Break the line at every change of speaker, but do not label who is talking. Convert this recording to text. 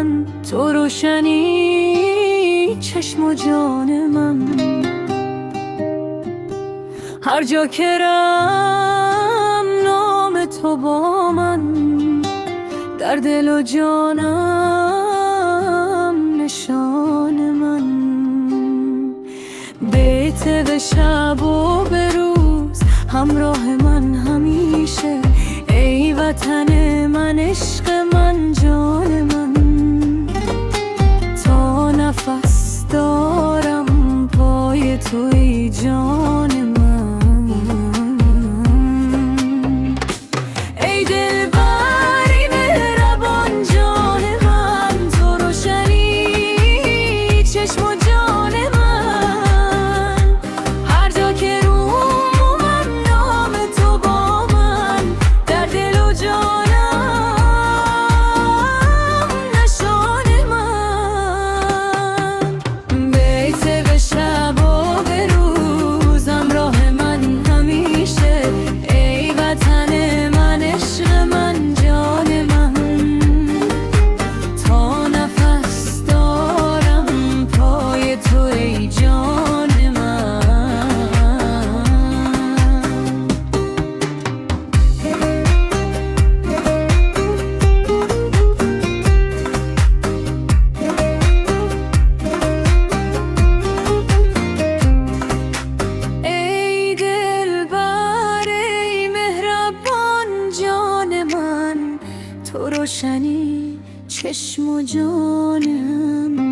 من، تو روشنی چشم و جان من. هر جا که رم نام تو با من، در دل و جانم نشان من. بیت به شب و به روز همراه من همیشه، ای وطن من، عشق من، جان من. تا نفس دارم پای توی جان من. ای دلبری مهربان جان من، تو روشنی چشم و جان من. هر جا که روم نام تو با من، در دل و جانم نشان من. بیت به شب و به روز همراه من همیشه، ای وطن من، عشق من، جان من. تا نفس دارم پای تو ای جان من. ای دلبر، ای مهربان جان من، تو روشنی چشم و جان من.